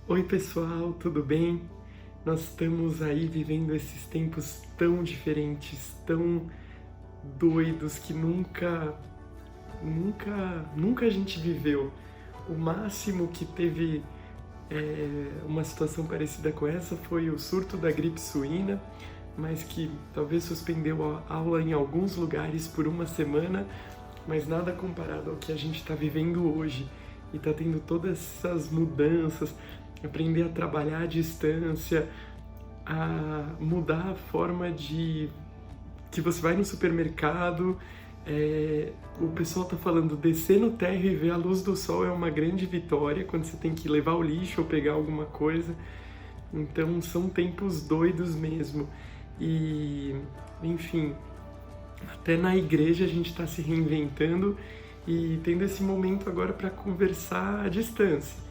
Oi pessoal, tudo bem? Nós estamos aí vivendo esses tempos tão diferentes, tão doidos que nunca a gente viveu. O máximo que teve uma situação parecida com essa foi o surto da gripe suína, mas que talvez suspendeu a aula em alguns lugares por uma semana, mas nada comparado ao que a gente está vivendo hoje. E está tendo todas essas mudanças, aprender a trabalhar à distância, a mudar a forma de que você vai no supermercado. O pessoal está falando descer no térreo e ver a luz do sol é uma grande vitória quando você tem que levar o lixo ou pegar alguma coisa. Então são tempos doidos mesmo. E, enfim, até na igreja a gente está se reinventando e tendo esse momento agora para conversar à distância.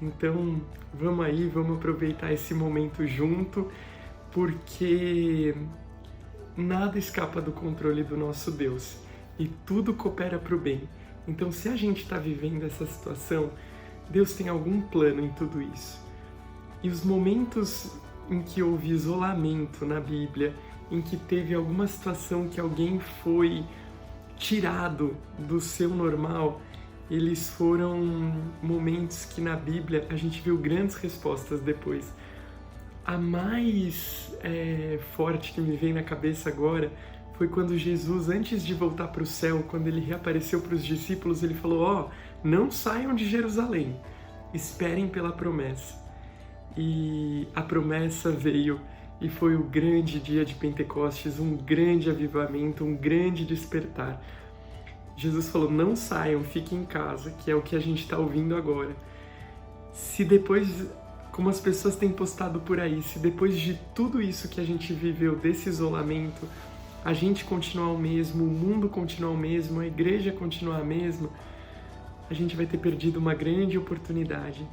Então, vamos aí, vamos aproveitar esse momento junto, porque nada escapa do controle do nosso Deus e tudo coopera para o bem. Então, se a gente está vivendo essa situação, Deus tem algum plano em tudo isso. E os momentos em que houve isolamento na Bíblia, em que teve alguma situação que alguém foi tirado do seu normal, eles foram momentos que na Bíblia a gente viu grandes respostas depois. A mais forte que me vem na cabeça agora foi quando Jesus, antes de voltar para o céu, quando ele reapareceu para os discípulos, ele falou: não saiam de Jerusalém, esperem pela promessa. E a promessa veio e foi o grande dia de Pentecostes, um grande avivamento, um grande despertar. Jesus falou: não saiam, fiquem em casa, que é o que a gente está ouvindo agora. Se depois, como as pessoas têm postado por aí, se depois de tudo isso que a gente viveu, desse isolamento, a gente continuar o mesmo, o mundo continuar o mesmo, a igreja continuar a mesma, a gente vai ter perdido uma grande oportunidade.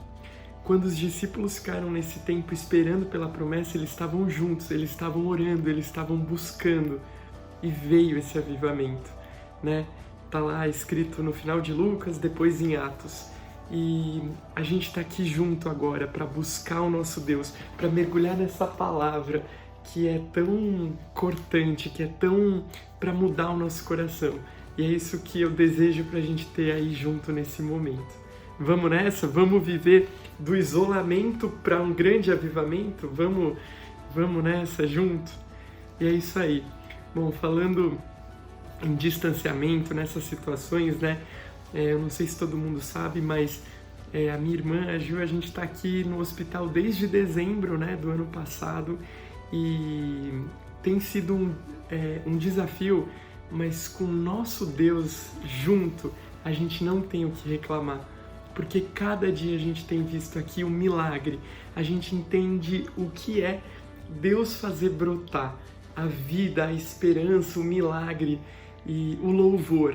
Quando os discípulos ficaram nesse tempo esperando pela promessa, eles estavam juntos, eles estavam orando, eles estavam buscando, e veio esse avivamento, né? Tá lá escrito no final de Lucas, depois em Atos. E a gente está aqui junto agora para buscar o nosso Deus, para mergulhar nessa palavra que é tão cortante, que é tão para mudar o nosso coração. E é isso que eu desejo para a gente ter aí junto nesse momento. Vamos nessa? Vamos viver do isolamento para um grande avivamento? Vamos nessa junto? E é isso aí. Bom, falando em distanciamento, nessas situações, né? Eu não sei se todo mundo sabe, mas a minha irmã, a Gil, a gente está aqui no hospital desde dezembro, né, do ano passado, e tem sido um desafio, mas com o nosso Deus junto, a gente não tem o que reclamar. Porque cada dia a gente tem visto aqui um milagre, a gente entende o que é Deus fazer brotar a vida, a esperança, o milagre e o louvor,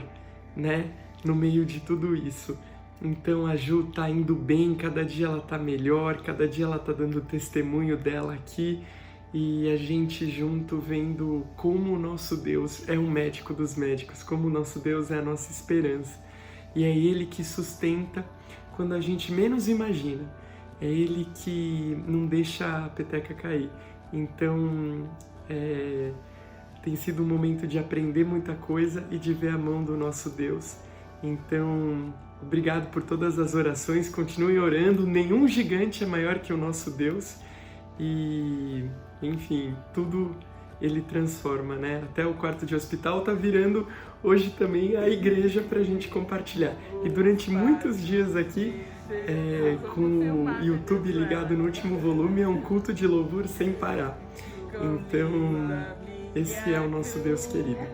né, no meio de tudo isso. Então a Ju tá indo bem, cada dia ela tá melhor, cada dia ela tá dando testemunho dela aqui, e a gente junto vendo como o nosso Deus é o médico dos médicos, como o nosso Deus é a nossa esperança. E é Ele que sustenta quando a gente menos imagina. É Ele que não deixa a peteca cair. Então, tem sido um momento de aprender muita coisa e de ver a mão do nosso Deus. Então, obrigado por todas as orações. Continuem orando. Nenhum gigante é maior que o nosso Deus. E, enfim, tudo Ele transforma, né? Até o quarto de hospital tá virando hoje também a igreja para a gente compartilhar. E durante muitos dias aqui, com o YouTube ligado no último volume, é um culto de louvor sem parar. Então, esse é o nosso Deus querido.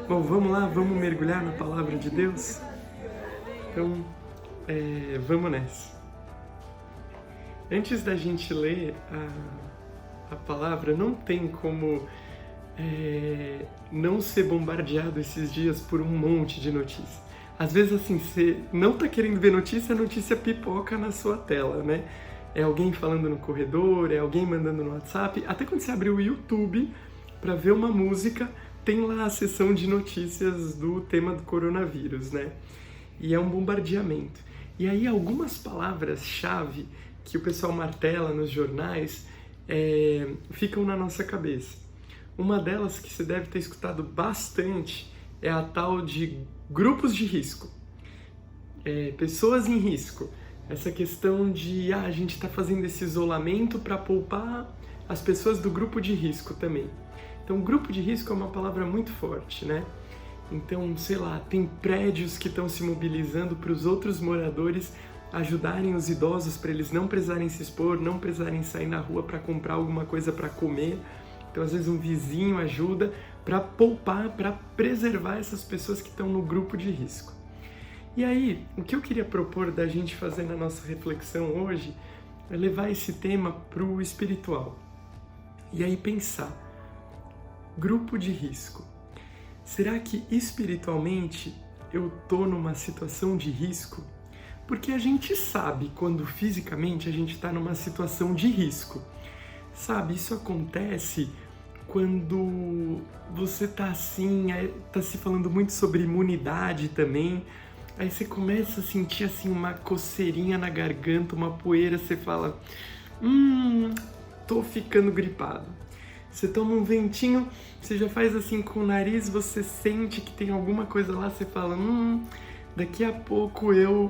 Bom, vamos lá, vamos mergulhar na palavra de Deus? Então, vamos nessa. Antes da gente ler a palavra, não tem como não ser bombardeado esses dias por um monte de notícias. Às vezes, assim, você não tá querendo ver notícia, a notícia pipoca na sua tela, né? É alguém falando no corredor, é alguém mandando no WhatsApp. Até quando você abre o YouTube para ver uma música, tem lá a seção de notícias do tema do coronavírus, né? E é um bombardeamento. E aí algumas palavras-chave que o pessoal martela nos jornais ficam na nossa cabeça. Uma delas que você deve ter escutado bastante é a tal de grupos de risco, pessoas em risco. Essa questão de a gente está fazendo esse isolamento para poupar as pessoas do grupo de risco também. Então, grupo de risco é uma palavra muito forte, né? Então, sei lá, tem prédios que estão se mobilizando para os outros moradores ajudarem os idosos para eles não precisarem se expor, não precisarem sair na rua para comprar alguma coisa para comer. Então, às vezes, um vizinho ajuda para poupar, para preservar essas pessoas que estão no grupo de risco. E aí, o que eu queria propor da gente fazer na nossa reflexão hoje é levar esse tema para o espiritual. E aí pensar, grupo de risco. Será que espiritualmente eu tô numa situação de risco? Porque a gente sabe quando fisicamente a gente está numa situação de risco. Sabe, isso acontece quando você tá assim, tá se falando muito sobre imunidade também, aí você começa a sentir assim uma coceirinha na garganta, uma poeira, você fala, tô ficando gripado. Você toma um ventinho, você já faz assim com o nariz, você sente que tem alguma coisa lá, você fala, daqui a pouco eu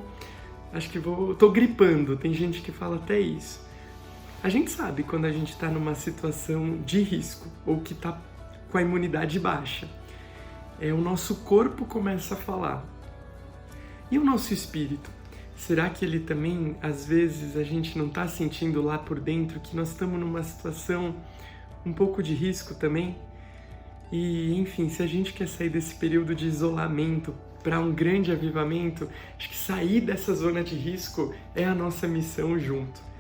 acho que tô gripando. Tem gente que fala até isso. A gente sabe quando a gente está numa situação de risco ou que está com a imunidade baixa. O nosso corpo começa a falar. E o nosso espírito? Será que ele também, às vezes, a gente não está sentindo lá por dentro que nós estamos numa situação um pouco de risco também? E, enfim, se a gente quer sair desse período de isolamento para um grande avivamento, acho que sair dessa zona de risco é a nossa missão junto.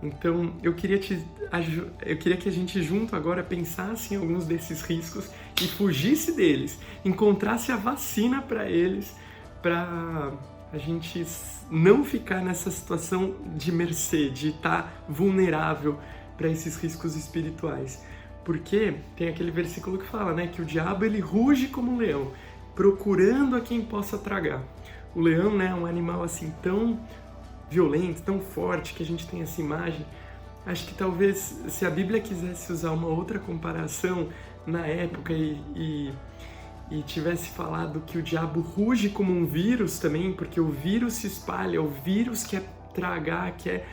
Então, eu queria que a gente junto agora pensasse em alguns desses riscos e fugisse deles, encontrasse a vacina para eles, para a gente não ficar nessa situação de mercê, de estar vulnerável para esses riscos espirituais. Porque tem aquele versículo que fala, né, que o diabo ele ruge como um leão, procurando a quem possa tragar. O leão, né, é um animal assim tão violento, tão forte, que a gente tem essa imagem. Acho que talvez, se a Bíblia quisesse usar uma outra comparação na época e tivesse falado que o diabo ruge como um vírus também, porque o vírus se espalha, o vírus quer tragar, quer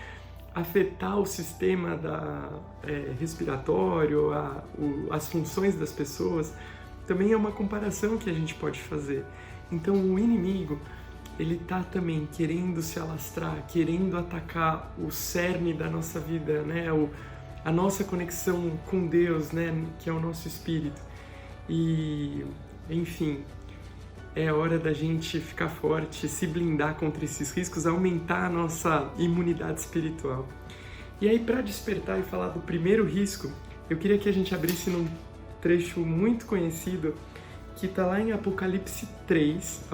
afetar o sistema respiratório, as funções das pessoas, também é uma comparação que a gente pode fazer. Então o inimigo, ele tá também querendo se alastrar, querendo atacar o cerne da nossa vida, né? A nossa conexão com Deus, né? Que é o nosso espírito. E, enfim, é hora da gente ficar forte, se blindar contra esses riscos, aumentar a nossa imunidade espiritual. E aí, para despertar e falar do primeiro risco, eu queria que a gente abrisse num trecho muito conhecido que está lá em Apocalipse 3,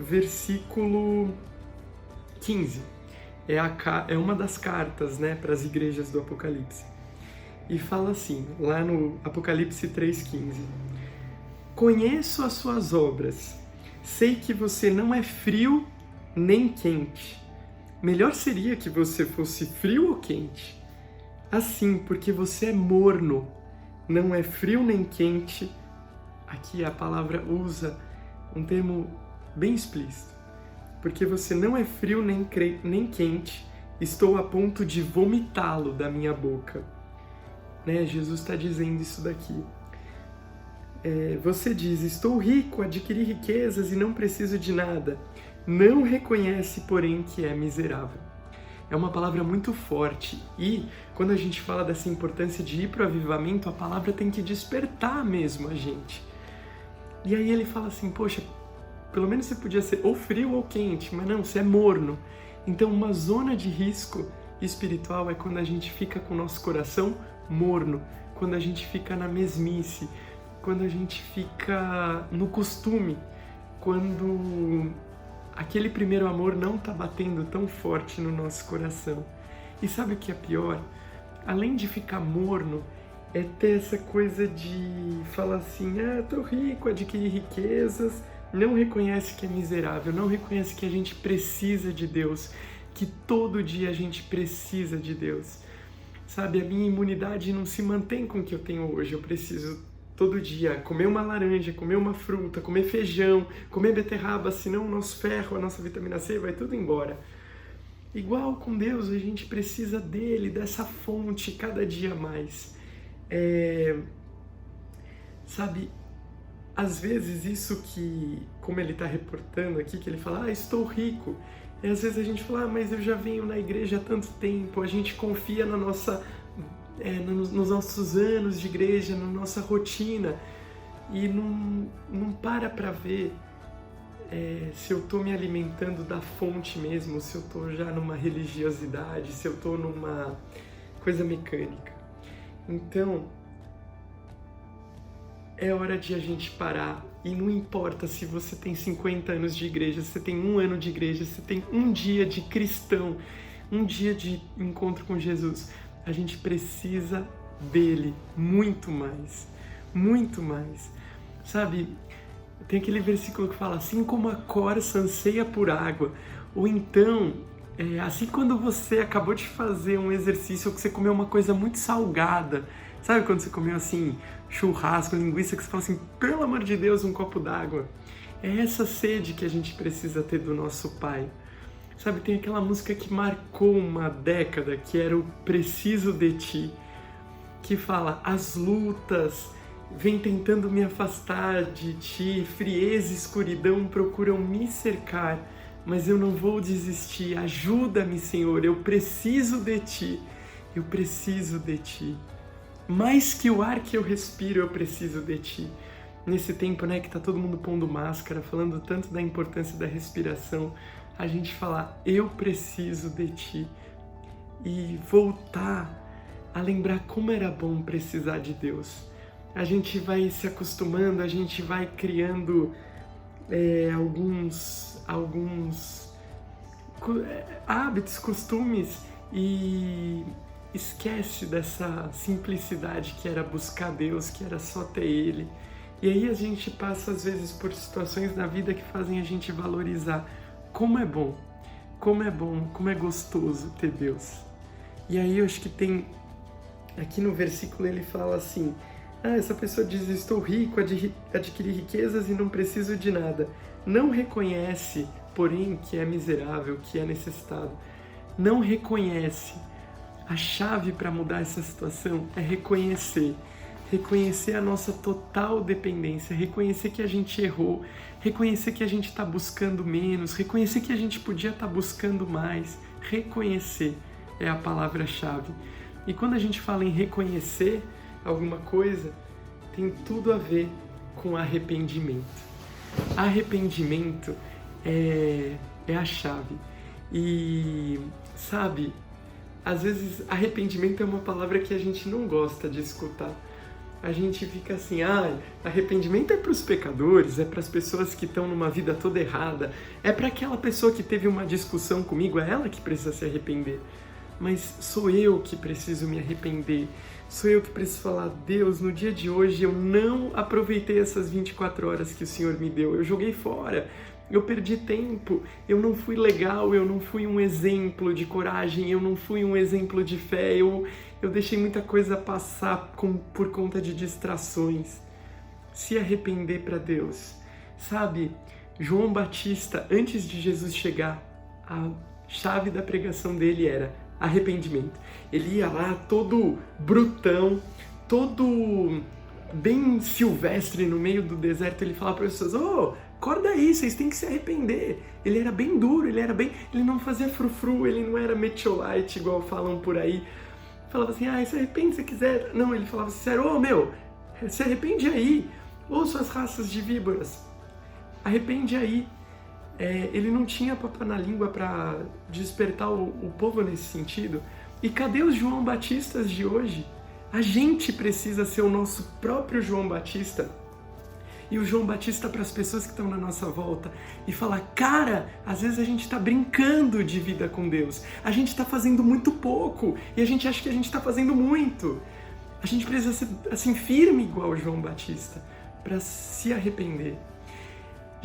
versículo 15. É uma das cartas, né, para as igrejas do Apocalipse. E fala assim, lá no Apocalipse 3,15. Conheço as suas obras, sei que você não é frio nem quente. Melhor seria que você fosse frio ou quente. Assim, porque você é morno, não é frio nem quente. Aqui a palavra usa um termo bem explícito. Porque você não é frio nem quente, estou a ponto de vomitá-lo da minha boca. Né? Jesus está dizendo isso daqui. Você diz, estou rico, adquiri riquezas e não preciso de nada. Não reconhece, porém, que é miserável. É uma palavra muito forte e quando a gente fala dessa importância de ir para o avivamento, a palavra tem que despertar mesmo a gente. E aí ele fala assim, poxa, pelo menos você podia ser ou frio ou quente, mas não, você é morno. Então uma zona de risco espiritual é quando a gente fica com o nosso coração morno, quando a gente fica na mesmice, quando a gente fica no costume, quando aquele primeiro amor não está batendo tão forte no nosso coração. E sabe o que é pior? Além de ficar morno, é ter essa coisa de falar assim, tô rico, adquiri riquezas, não reconhece que é miserável, não reconhece que a gente precisa de Deus, que todo dia a gente precisa de Deus. Sabe, a minha imunidade não se mantém com o que eu tenho hoje. Eu preciso todo dia comer uma laranja, comer uma fruta, comer feijão, comer beterraba, senão o nosso ferro, a nossa vitamina C vai tudo embora. Igual com Deus, a gente precisa dele, dessa fonte cada dia mais. Sabe, às vezes isso que, como ele está reportando aqui, que ele fala, estou rico. E às vezes a gente fala, mas eu já venho na igreja há tanto tempo, a gente confia na nossa, nos nossos anos de igreja, na nossa rotina, e não para ver se eu estou me alimentando da fonte mesmo, se eu estou já numa religiosidade, se eu estou numa coisa mecânica. Então, é hora de a gente parar, e não importa se você tem 50 anos de igreja, se você tem 1 ano de igreja, se você tem um dia de cristão, um dia de encontro com Jesus, a gente precisa dele muito mais, muito mais. Sabe, tem aquele versículo que fala, assim como a corça anseia por água, ou então, assim quando você acabou de fazer um exercício, ou que você comeu uma coisa muito salgada, sabe quando você comeu assim, churrasco, linguiça, que você fala assim, pelo amor de Deus, um copo d'água. É essa sede que a gente precisa ter do nosso Pai. Sabe, tem aquela música que marcou uma década, que era o Preciso de Ti, que fala, as lutas vêm tentando me afastar de Ti, frieza e escuridão procuram me cercar, mas eu não vou desistir, ajuda-me, Senhor, eu preciso de Ti, eu preciso de Ti. Mais que o ar que eu respiro, eu preciso de Ti. Nesse tempo, que tá todo mundo pondo máscara, falando tanto da importância da respiração, a gente falar, eu preciso de Ti. E voltar a lembrar como era bom precisar de Deus. A gente vai se acostumando, a gente vai criando alguns hábitos, costumes, e esquece dessa simplicidade que era buscar Deus, que era só ter Ele. E aí a gente passa às vezes por situações na vida que fazem a gente valorizar como é bom, como é gostoso ter Deus. E aí eu acho que tem, aqui no versículo ele fala assim, essa pessoa diz, estou rico, adquiri riquezas e não preciso de nada. Não reconhece, porém, que é miserável, que é necessitado. Não reconhece. A chave para mudar essa situação é reconhecer a nossa total dependência, reconhecer que a gente errou, reconhecer que a gente está buscando menos, reconhecer que a gente podia estar buscando mais. Reconhecer é a palavra-chave. E quando a gente fala em reconhecer alguma coisa, tem tudo a ver com arrependimento. Arrependimento é a chave. E, sabe, às vezes arrependimento é uma palavra que a gente não gosta de escutar. A gente fica assim, arrependimento é para os pecadores, é para as pessoas que estão numa vida toda errada, é para aquela pessoa que teve uma discussão comigo, é ela que precisa se arrepender. Mas sou eu que preciso me arrepender, sou eu que preciso falar, Deus, no dia de hoje eu não aproveitei essas 24 horas que o Senhor me deu, eu joguei fora. Eu perdi tempo, eu não fui legal, eu não fui um exemplo de coragem, eu não fui um exemplo de fé, eu deixei muita coisa passar por conta de distrações. Se arrepender para Deus. Sabe, João Batista, antes de Jesus chegar, a chave da pregação dele era arrependimento. Ele ia lá todo brutão, todo bem silvestre no meio do deserto, ele falava para as pessoas, acorda aí, vocês têm que se arrepender. Ele era bem duro, ele não fazia frufru, ele não era metiolite igual falam por aí. Falava assim, se arrepende se quiser. Não, ele falava sério, se arrepende aí, suas raças de víboras, arrepende aí. Ele não tinha papo na língua para despertar o povo nesse sentido. E cadê os João Batistas de hoje? A gente precisa ser o nosso próprio João Batista. E o João Batista para as pessoas que estão na nossa volta e falar, cara, às vezes a gente está brincando de vida com Deus, a gente está fazendo muito pouco e a gente acha que a gente está fazendo muito. A gente precisa ser assim firme igual o João Batista para se arrepender.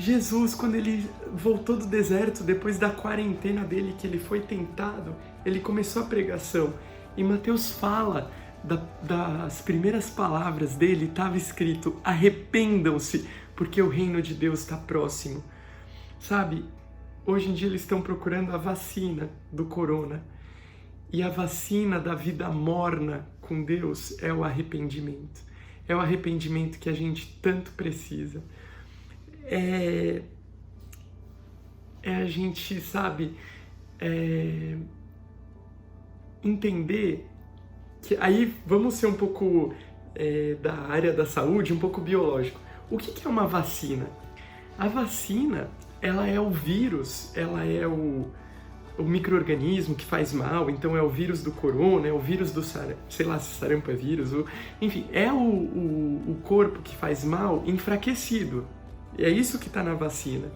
Jesus, quando ele voltou do deserto, depois da quarentena dele, que ele foi tentado, ele começou a pregação. E Mateus fala das primeiras palavras dele, estava escrito: arrependam-se, porque o reino de Deus está próximo. Sabe, hoje em dia eles estão procurando a vacina do corona. E a vacina da vida morna com Deus é o arrependimento. É o arrependimento que a gente tanto precisa. É a gente, sabe, entender que aí vamos ser um pouco da área da saúde, um pouco biológico. O que é uma vacina? A vacina, ela é o vírus, ela é o micro-organismo que faz mal, então é o vírus do corona, é o vírus do sei lá se sarampo é vírus, enfim, é o corpo que faz mal enfraquecido. E é isso que está na vacina.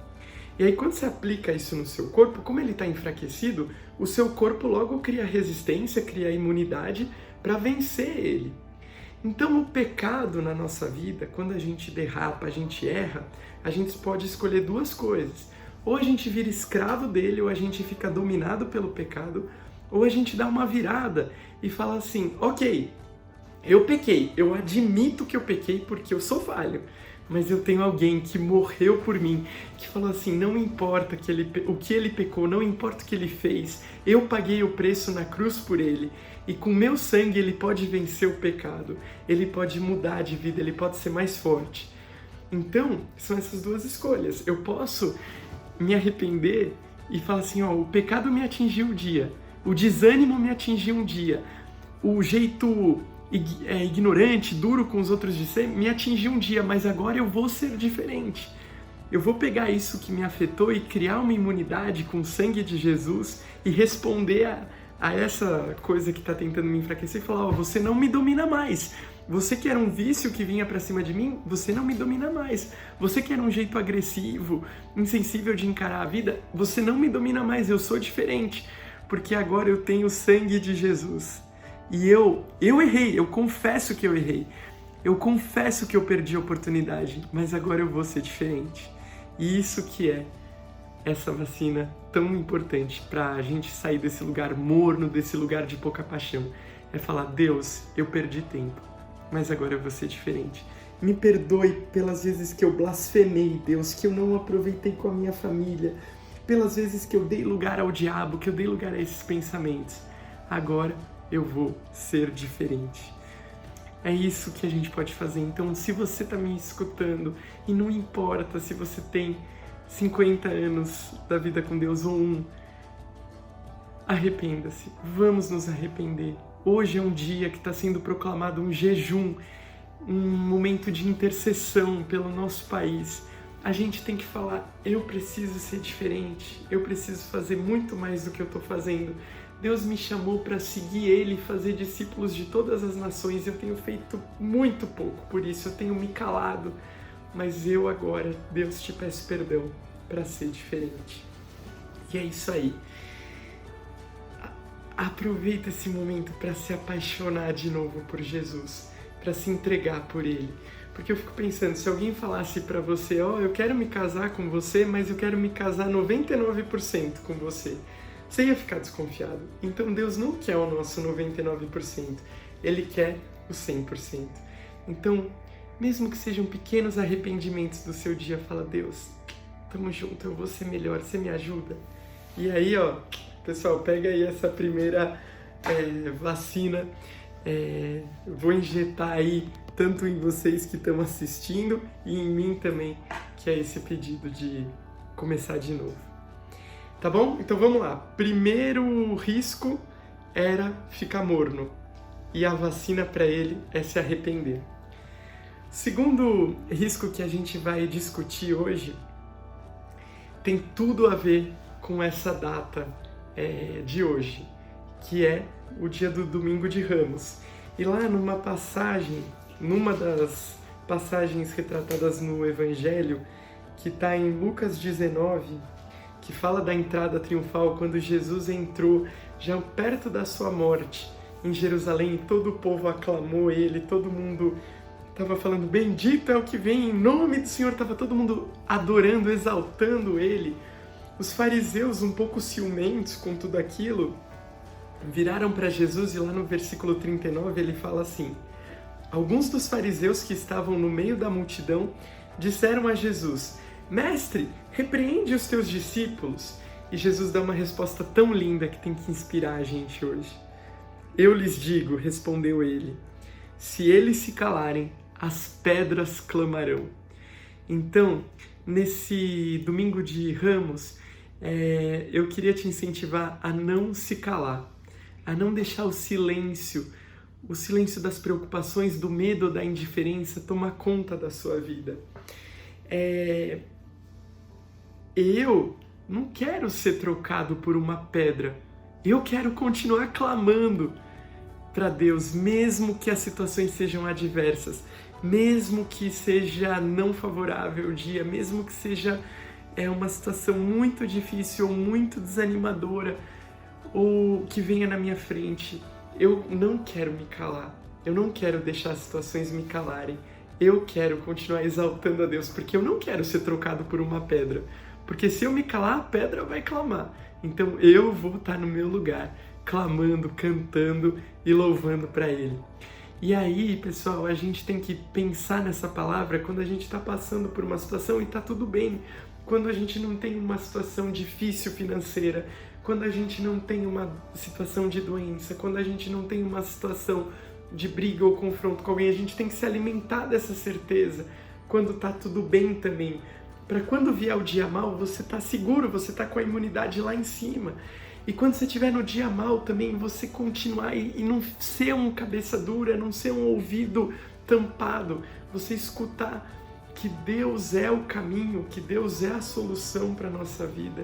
E aí quando você aplica isso no seu corpo, como ele está enfraquecido, o seu corpo logo cria resistência, cria imunidade para vencer ele. Então o pecado na nossa vida, quando a gente derrapa, a gente erra, a gente pode escolher duas coisas. Ou a gente vira escravo dele, ou a gente fica dominado pelo pecado, ou a gente dá uma virada e fala assim: ok, eu pequei, eu admito que eu pequei porque eu sou falho, mas eu tenho alguém que morreu por mim, que falou assim: não importa o que ele pecou, não importa o que ele fez, eu paguei o preço na cruz por ele, e com meu sangue ele pode vencer o pecado, ele pode mudar de vida, ele pode ser mais forte. Então, são essas duas escolhas. Eu posso me arrepender e falar assim: ó, o pecado me atingiu um dia, o desânimo me atingiu um dia, o jeito ignorante, duro com os outros de ser, me atingiu um dia, mas agora eu vou ser diferente. Eu vou pegar isso que me afetou e criar uma imunidade com o sangue de Jesus e responder a essa coisa que está tentando me enfraquecer e falar: ó, você não me domina mais. Você que era um vício que vinha pra cima de mim, você não me domina mais. Você que era um jeito agressivo, insensível de encarar a vida, você não me domina mais, eu sou diferente. Porque agora eu tenho o sangue de Jesus. E eu errei, eu confesso que eu errei. Eu confesso que eu perdi a oportunidade, mas agora eu vou ser diferente. E isso que é essa vacina tão importante pra gente sair desse lugar morno, desse lugar de pouca paixão. É falar: Deus, eu perdi tempo, mas agora eu vou ser diferente. Me perdoe pelas vezes que eu blasfemei, Deus, que eu não aproveitei com a minha família, pelas vezes que eu dei lugar ao diabo, que eu dei lugar a esses pensamentos. Agora eu vou ser diferente. É isso que a gente pode fazer. Então, se você está me escutando, e não importa se você tem 50 anos da vida com Deus ou 1, arrependa-se. Vamos nos arrepender. Hoje é um dia que está sendo proclamado um jejum, um momento de intercessão pelo nosso país. A gente tem que falar: eu preciso ser diferente, eu preciso fazer muito mais do que eu estou fazendo. Deus me chamou para seguir Ele e fazer discípulos de todas as nações. Eu tenho feito muito pouco, por isso eu tenho me calado. Mas eu agora, Deus, te peço perdão para ser diferente. E é isso aí. Aproveita esse momento para se apaixonar de novo por Jesus, para se entregar por Ele. Porque eu fico pensando, se alguém falasse para você: ó, eu quero me casar com você, mas eu quero me casar 99% com você, você ia ficar desconfiado. Então Deus não quer o nosso 99%, Ele quer o 100%. Então, mesmo que sejam pequenos arrependimentos do seu dia, fala: Deus, tamo junto, eu vou ser melhor, você me ajuda. E aí, ó, pessoal, pega aí essa primeira vacina, vou injetar aí tanto em vocês que estão assistindo e em mim também, que é esse pedido de começar de novo. Tá bom? Então vamos lá. Primeiro risco era ficar morno e a vacina para ele é se arrepender. Segundo risco que a gente vai discutir hoje tem tudo a ver com essa data de hoje, que é o dia do Domingo de Ramos. E lá numa das passagens retratadas no Evangelho, que está em Lucas 19, que fala da entrada triunfal, quando Jesus entrou já perto da sua morte em Jerusalém, todo o povo aclamou ele, todo mundo estava falando, bendito é o que vem em nome do Senhor, estava todo mundo adorando, exaltando ele. Os fariseus, um pouco ciumentos com tudo aquilo, viraram para Jesus e lá no versículo 39 ele fala assim: alguns dos fariseus que estavam no meio da multidão disseram a Jesus, mestre, repreende os teus discípulos. E Jesus dá uma resposta tão linda que tem que inspirar a gente hoje. Eu lhes digo, respondeu ele, se eles se calarem, as pedras clamarão. Então, nesse domingo de Ramos, eu queria te incentivar a não se calar, a não deixar o silêncio das preocupações, do medo, da indiferença tomar conta da sua vida. Eu não quero ser trocado por uma pedra. Eu quero continuar clamando para Deus, mesmo que as situações sejam adversas, mesmo que seja não favorável o dia, mesmo que seja uma situação muito difícil ou muito desanimadora, ou que venha na minha frente. Eu não quero me calar. Eu não quero deixar as situações me calarem. Eu quero continuar exaltando a Deus, porque eu não quero ser trocado por uma pedra. Porque se eu me calar, a pedra vai clamar. Então eu vou estar no meu lugar, clamando, cantando e louvando para Ele. E aí, pessoal, a gente tem que pensar nessa palavra quando a gente está passando por uma situação e está tudo bem. Quando a gente não tem uma situação difícil financeira, quando a gente não tem uma situação de doença, quando a gente não tem uma situação de briga ou confronto com alguém, a gente tem que se alimentar dessa certeza quando está tudo bem também. Para quando vier o dia mal, você tá seguro, você tá com a imunidade lá em cima. E quando você estiver no dia mal também, você continuar e não ser um cabeça dura, não ser um ouvido tampado, você escutar que Deus é o caminho, que Deus é a solução para a nossa vida.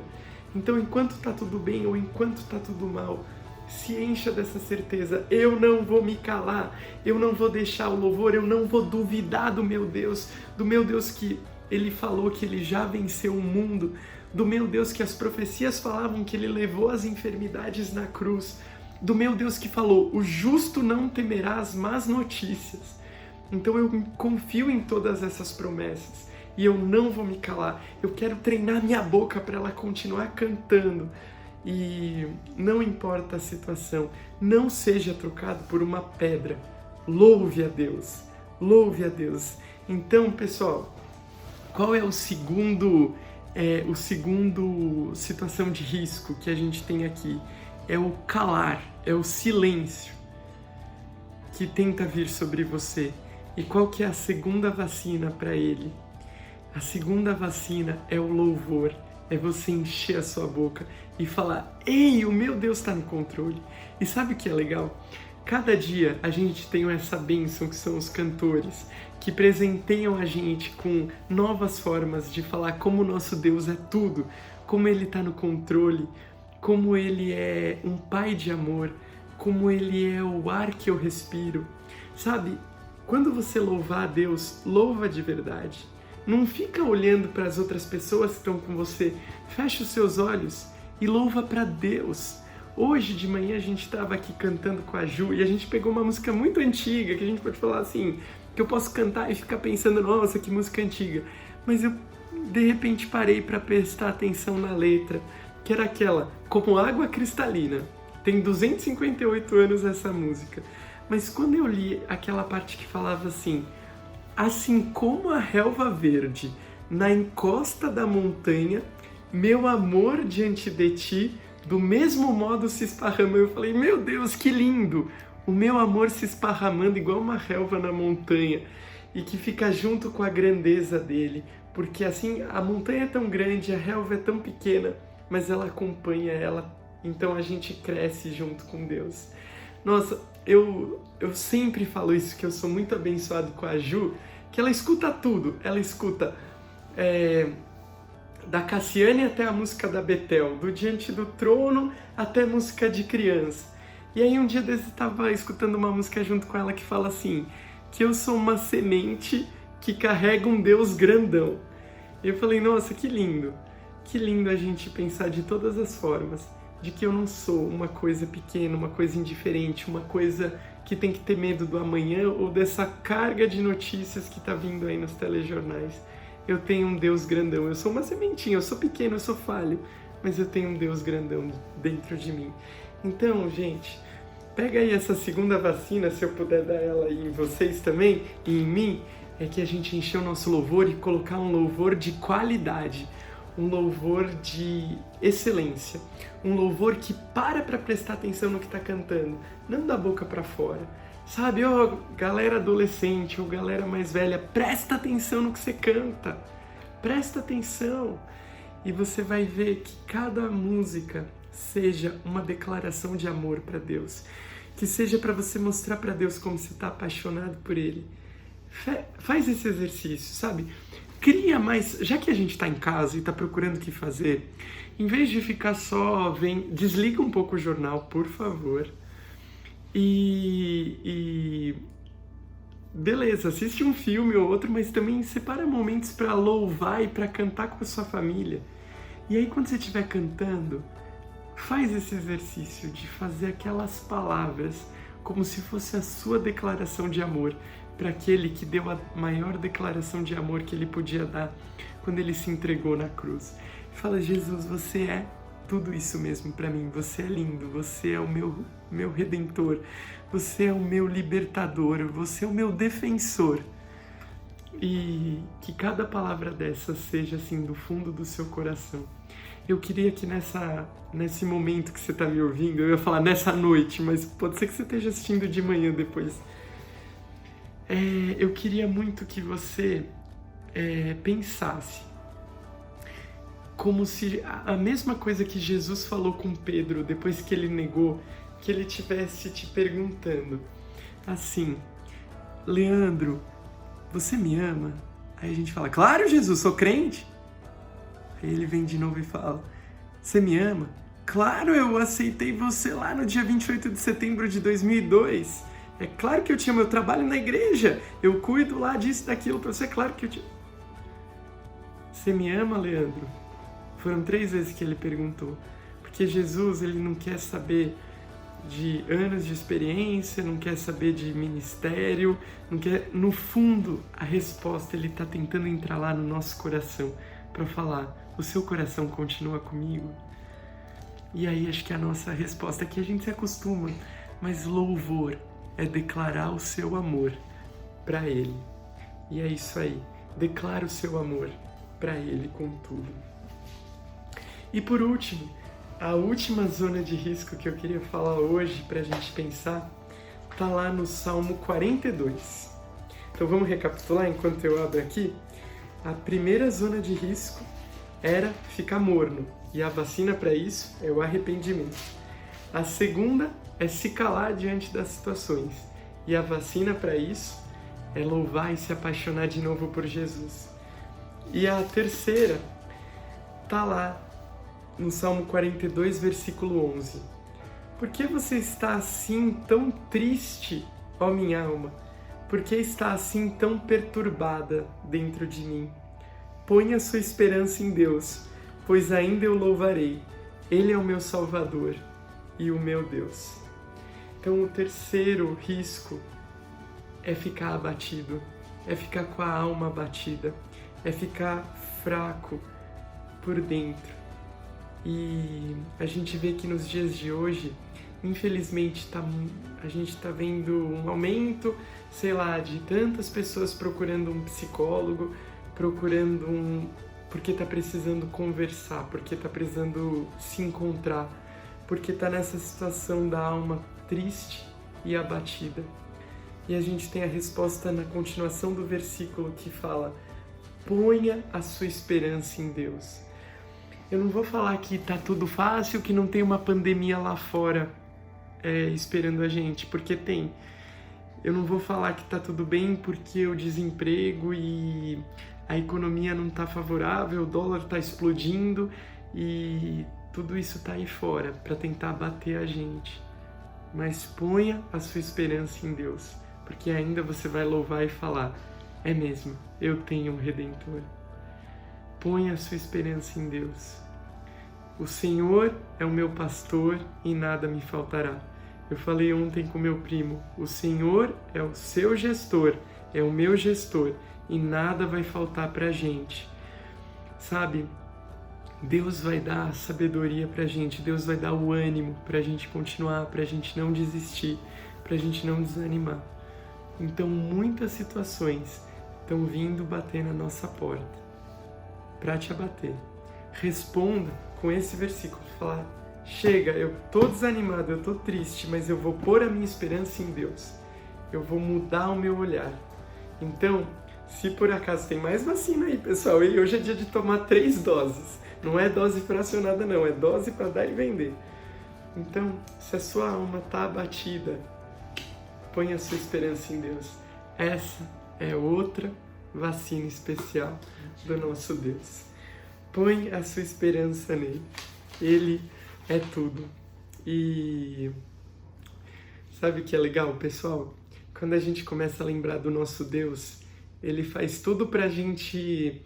Então, enquanto tá tudo bem ou enquanto tá tudo mal, se encha dessa certeza, eu não vou me calar, eu não vou deixar o louvor, eu não vou duvidar do meu Deus que Ele falou que Ele já venceu o mundo, do meu Deus que as profecias falavam que Ele levou as enfermidades na cruz, do meu Deus que falou, o justo não temerá as más notícias. Então eu confio em todas essas promessas e eu não vou me calar, eu quero treinar minha boca para ela continuar cantando. E não importa a situação, não seja trocado por uma pedra, louve a Deus, louve a Deus. Então, pessoal, qual é o segundo situação de risco que a gente tem aqui? É o calar, é o silêncio que tenta vir sobre você. E qual que é a segunda vacina para ele? A segunda vacina é o louvor, é você encher a sua boca e falar, ei, o meu Deus está no controle. E sabe o que é legal? Cada dia a gente tem essa bênção que são os cantores, que presenteiam a gente com novas formas de falar como o nosso Deus é tudo, como Ele está no controle, como Ele é um Pai de amor, como Ele é o ar que eu respiro. Sabe, quando você louvar a Deus, louva de verdade. Não fica olhando para as outras pessoas que estão com você. Fecha os seus olhos e louva para Deus. Hoje de manhã a gente estava aqui cantando com a Ju e a gente pegou uma música muito antiga, que a gente pode falar assim, que eu posso cantar e ficar pensando, nossa, que música antiga. Mas eu, de repente, parei para prestar atenção na letra, que era aquela, como água cristalina. Tem 258 anos essa música. Mas quando eu li aquela parte que falava assim, assim como a relva verde na encosta da montanha, meu amor diante de ti, do mesmo modo se esparrama. Eu falei, meu Deus, que lindo! O meu amor se esparramando igual uma relva na montanha e que fica junto com a grandeza dele, porque assim, a montanha é tão grande, a relva é tão pequena, mas ela acompanha ela, então a gente cresce junto com Deus. Nossa, eu sempre falo isso, que eu sou muito abençoado com a Ju, que ela escuta tudo. Ela escuta da Cassiane até a música da Bethel, do Diante do Trono até música de criança. E aí um dia desse eu estava escutando uma música junto com ela que fala assim, que eu sou uma semente que carrega um Deus grandão. E eu falei, nossa, que lindo a gente pensar de todas as formas, de que eu não sou uma coisa pequena, uma coisa indiferente, uma coisa que tem que ter medo do amanhã ou dessa carga de notícias que está vindo aí nos telejornais. Eu tenho um Deus grandão, eu sou uma sementinha, eu sou pequeno, eu sou falho, mas eu tenho um Deus grandão dentro de mim. Então, gente, pega aí essa segunda vacina, se eu puder dar ela aí em vocês também, e em mim, é que a gente encher o nosso louvor e colocar um louvor de qualidade, um louvor de excelência, um louvor que para prestar atenção no que está cantando, não da boca para fora. Sabe, ó, galera adolescente ou galera mais velha, presta atenção no que você canta, presta atenção. E você vai ver que cada música seja uma declaração de amor para Deus, que seja para você mostrar para Deus como você está apaixonado por Ele. Faz esse exercício, sabe? Cria mais, já que a gente está em casa e está procurando o que fazer, em vez de ficar só, desliga um pouco o jornal, por favor. E beleza, assiste um filme ou outro, mas também separa momentos para louvar e para cantar com a sua família. E aí quando você estiver cantando, faz esse exercício de fazer aquelas palavras como se fosse a sua declaração de amor para aquele que deu a maior declaração de amor que ele podia dar quando ele se entregou na cruz. Fala, Jesus, você é tudo isso mesmo para mim, você é lindo, você é o meu redentor, você é o meu libertador, você é o meu defensor. E que cada palavra dessa seja assim do fundo do seu coração. Eu queria que nesse momento que você está me ouvindo, eu ia falar nessa noite, mas pode ser que você esteja assistindo de manhã depois. Eu queria muito que você pensasse como se a mesma coisa que Jesus falou com Pedro depois que ele negou, que ele estivesse te perguntando assim, Leandro, você me ama? Aí a gente fala, claro, Jesus, sou crente. Aí ele vem de novo e fala, você me ama? Claro, eu aceitei você lá no dia 28 de setembro de 2002. É claro que eu tinha meu trabalho na igreja. Eu cuido lá disso, daquilo pra você. É claro que eu tinha... Você me ama, Leandro? Foram 3 vezes que ele perguntou. Porque Jesus, ele não quer saber de anos de experiência, não quer saber de ministério, não quer... No fundo, a resposta, ele está tentando entrar lá no nosso coração para falar, o seu coração continua comigo? E aí acho que a nossa resposta é que a gente se acostuma, mas louvor é declarar o seu amor para Ele. E é isso aí, declara o seu amor para Ele com tudo. E por último, a última zona de risco que eu queria falar hoje para a gente pensar está lá no Salmo 42. Então vamos recapitular enquanto eu abro aqui? A primeira zona de risco era ficar morno, e a vacina para isso é o arrependimento. A segunda é se calar diante das situações, e a vacina para isso é louvar e se apaixonar de novo por Jesus. E a terceira está lá no Salmo 42, versículo 11. Por que você está assim tão triste, ó minha alma? Por que está assim tão perturbada dentro de mim? Ponha sua esperança em Deus, pois ainda eu louvarei. Ele é o meu Salvador e o meu Deus. Então o terceiro risco é ficar abatido, é ficar com a alma abatida, é ficar fraco por dentro. E a gente vê que nos dias de hoje, infelizmente, a gente está vendo um aumento, sei lá, de tantas pessoas procurando um psicólogo, porque está precisando conversar, porque está precisando se encontrar, porque está nessa situação da alma triste e abatida. E a gente tem a resposta na continuação do versículo que fala, ponha a sua esperança em Deus. Eu não vou falar que tá tudo fácil, que não tem uma pandemia lá fora esperando a gente, porque tem. Eu não vou falar que tá tudo bem porque o desemprego e a economia não tá favorável, o dólar tá explodindo e tudo isso tá aí fora para tentar bater a gente. Mas ponha a sua esperança em Deus, porque ainda você vai louvar e falar, é mesmo, eu tenho um Redentor. Ponha a sua esperança em Deus. O Senhor é o meu pastor e nada me faltará. Eu falei ontem com meu primo, o Senhor é o seu gestor, é o meu gestor, e nada vai faltar pra gente. Sabe, Deus vai dar a sabedoria pra gente, Deus vai dar o ânimo pra gente continuar, pra gente não desistir, pra gente não desanimar. Então, muitas situações estão vindo bater na nossa porta pra te abater. Responda com esse versículo, falar: chega, eu tô desanimado, eu tô triste, mas eu vou pôr a minha esperança em Deus. Eu vou mudar o meu olhar. Então, se por acaso tem mais vacina aí, pessoal, e hoje é dia de tomar 3 doses. Não é dose fracionada não, é dose para dar e vender. Então, se a sua alma está abatida, põe a sua esperança em Deus. Essa é outra vacina especial do nosso Deus. Põe a sua esperança nele. Ele é tudo. E sabe o que é legal, pessoal? Quando a gente começa a lembrar do nosso Deus, ele faz tudo pra gente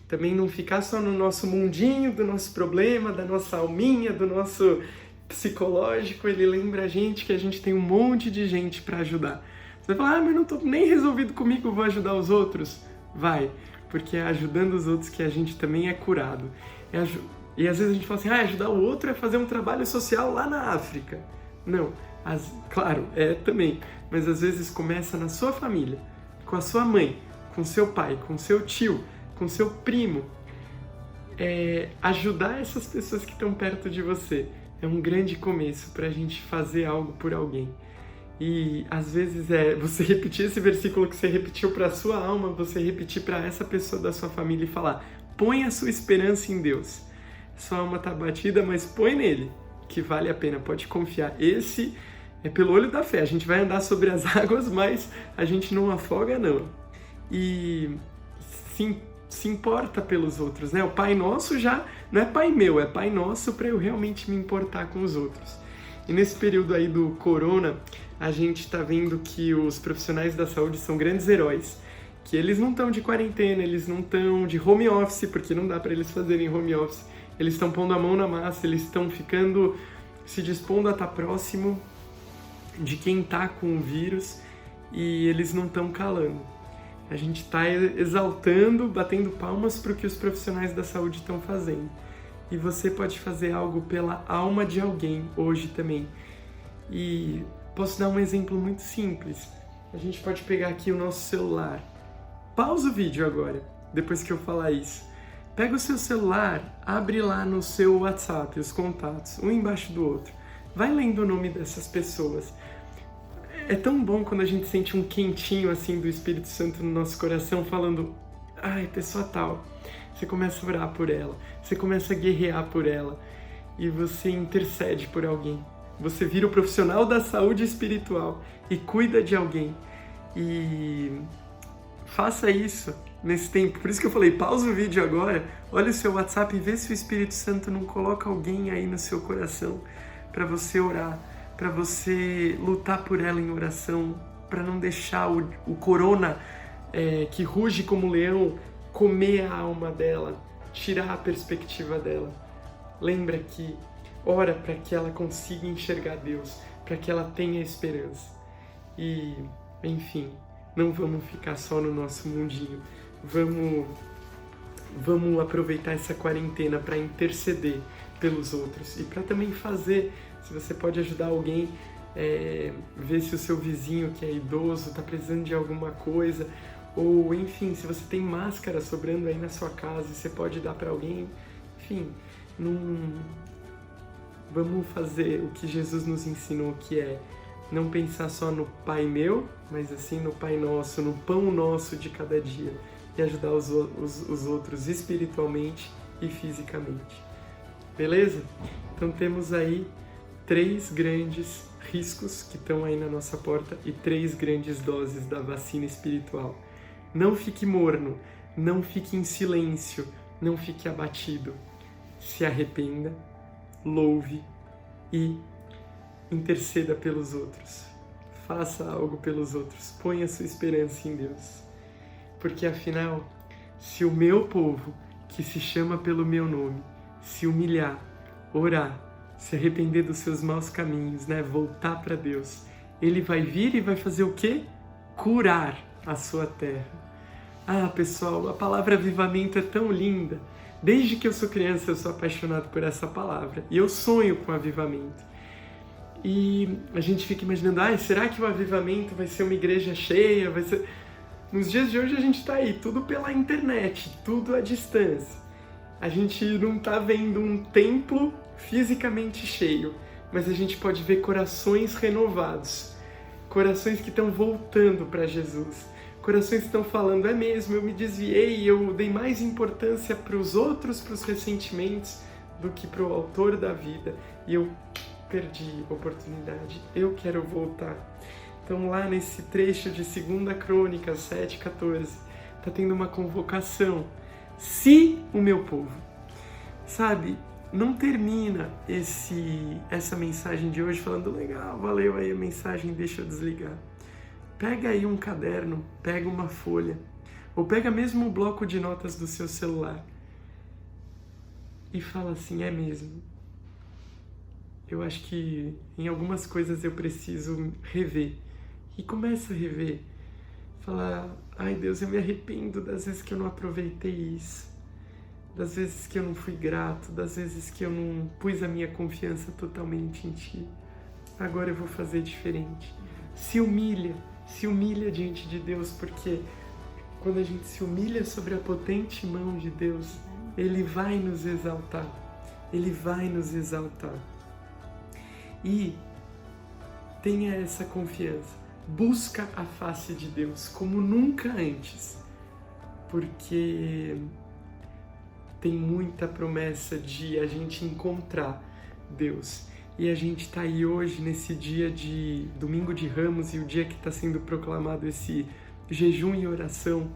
também não ficar só no nosso mundinho, do nosso problema, da nossa alminha, do nosso psicológico. Ele lembra a gente que a gente tem um monte de gente pra ajudar. Você vai falar: mas não tô nem resolvido comigo, vou ajudar os outros. Vai, porque é ajudando os outros que a gente também é curado. E às vezes a gente fala assim: ajudar o outro é fazer um trabalho social lá na África. Não, claro, é também, mas às vezes começa na sua família, com a sua mãe, com seu pai, com seu tio, com seu primo. Ajudar essas pessoas que estão perto de você é um grande começo para a gente fazer algo por alguém. E às vezes você repetir esse versículo que você repetiu para a sua alma, você repetir para essa pessoa da sua família e falar: põe a sua esperança em Deus. Sua alma está batida, mas põe nele, que vale a pena, pode confiar. Esse é pelo olho da fé, a gente vai andar sobre as águas, mas a gente não afoga não. E se importa pelos outros, né? O Pai Nosso já não é Pai meu, é Pai Nosso para eu realmente me importar com os outros. E nesse período aí do corona, a gente está vendo que os profissionais da saúde são grandes heróis, que eles não estão de quarentena, eles não estão de home office, porque não dá para eles fazerem home office, eles estão pondo a mão na massa, eles estão se dispondo a estar próximo de quem está com o vírus, e eles não estão calando. A gente está exaltando, batendo palmas para o que os profissionais da saúde estão fazendo. E você pode fazer algo pela alma de alguém hoje também. E posso dar um exemplo muito simples. A gente pode pegar aqui o nosso celular. Pausa o vídeo agora, depois que eu falar isso. Pega o seu celular, abre lá no seu WhatsApp os contatos, um embaixo do outro. Vai lendo o nome dessas pessoas. É tão bom quando a gente sente um quentinho assim do Espírito Santo no nosso coração, falando: ai, pessoa tal. Você começa a orar por ela, você começa a guerrear por ela e você intercede por alguém. Você vira o profissional da saúde espiritual e cuida de alguém. E faça isso nesse tempo. Por isso que eu falei: pausa o vídeo agora, olha o seu WhatsApp e vê se o Espírito Santo não coloca alguém aí no seu coração para você orar, para você lutar por ela em oração, para não deixar o corona que ruge como leão comer a alma dela, tirar a perspectiva dela. Lembra que ora para que ela consiga enxergar Deus, para que ela tenha esperança. E, enfim, não vamos ficar só no nosso mundinho. Vamos aproveitar essa quarentena para interceder pelos outros e para também fazer, se você pode ajudar alguém, ver se o seu vizinho que é idoso está precisando de alguma coisa, ou enfim, se você tem máscara sobrando aí na sua casa e você pode dar para alguém. Enfim, vamos fazer o que Jesus nos ensinou, que é não pensar só no Pai meu, mas assim no Pai Nosso, no pão nosso de cada dia, e ajudar os outros espiritualmente e fisicamente. Beleza? Então temos aí 3 grandes riscos que estão aí na nossa porta e 3 grandes doses da vacina espiritual. Não fique morno, não fique em silêncio, não fique abatido. Se arrependa, louve e interceda pelos outros. Faça algo pelos outros, ponha sua esperança em Deus. Porque afinal, se o meu povo, que se chama pelo meu nome, se humilhar, orar, se arrepender dos seus maus caminhos, né? Voltar para Deus. Ele vai vir e vai fazer o quê? Curar a sua terra. Ah, pessoal, a palavra avivamento é tão linda. Desde que eu sou criança eu sou apaixonado por essa palavra. E eu sonho com avivamento. E a gente fica imaginando, será que o avivamento vai ser uma igreja cheia? Vai ser... Nos dias de hoje a gente está aí, tudo pela internet, tudo à distância. A gente não está vendo um templo fisicamente cheio, mas a gente pode ver corações renovados, corações que estão voltando para Jesus, corações que estão falando, é mesmo, eu me desviei, eu dei mais importância para os outros, para os ressentimentos, do que para o autor da vida, e eu perdi a oportunidade, eu quero voltar. Então lá nesse trecho de 2 Crônicas 7:14, está tendo uma convocação, se o meu povo, sabe, não termina essa mensagem de hoje falando, legal, valeu aí a mensagem, deixa eu desligar. Pega aí um caderno, pega uma folha, ou pega mesmo o bloco de notas do seu celular e fala assim, é mesmo, eu acho que em algumas coisas eu preciso rever. E começa a rever, falar, ai Deus, eu me arrependo das vezes que eu não aproveitei isso, das vezes que eu não fui grato, das vezes que eu não pus a minha confiança totalmente em Ti. Agora eu vou fazer diferente. Se humilha diante de Deus, porque quando a gente se humilha sobre a potente mão de Deus, Ele vai nos exaltar. Ele vai nos exaltar. E tenha essa confiança. Busca a face de Deus como nunca antes, porque tem muita promessa de a gente encontrar Deus. E a gente está aí hoje, nesse dia de Domingo de Ramos, e o dia que está sendo proclamado esse jejum e oração,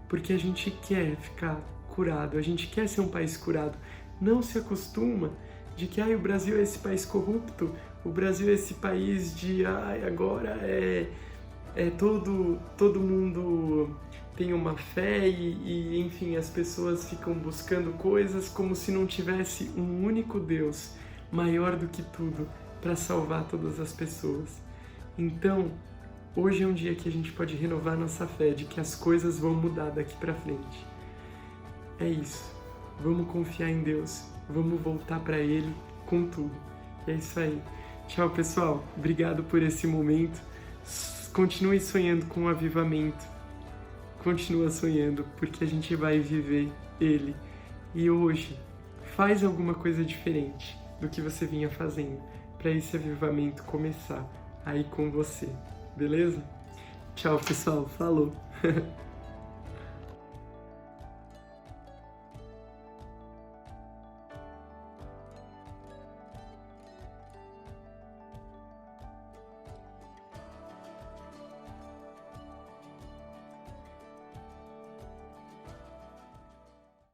porque a gente quer ficar curado, a gente quer ser um país curado. Não se acostuma de que o Brasil é esse país corrupto, o Brasil é esse país de agora todo mundo tem uma fé e enfim, as pessoas ficam buscando coisas como se não tivesse um único Deus maior do que tudo para salvar todas as pessoas. Então, hoje é um dia que a gente pode renovar nossa fé de que as coisas vão mudar daqui para frente. É isso. Vamos confiar em Deus. Vamos voltar para Ele com tudo. É isso aí. Tchau, pessoal. Obrigado por esse momento. Continue sonhando com o avivamento. Continua sonhando, porque a gente vai viver Ele. E hoje, faz alguma coisa diferente do que você vinha fazendo, para esse avivamento começar aí com você. Beleza? Tchau, pessoal. Falou!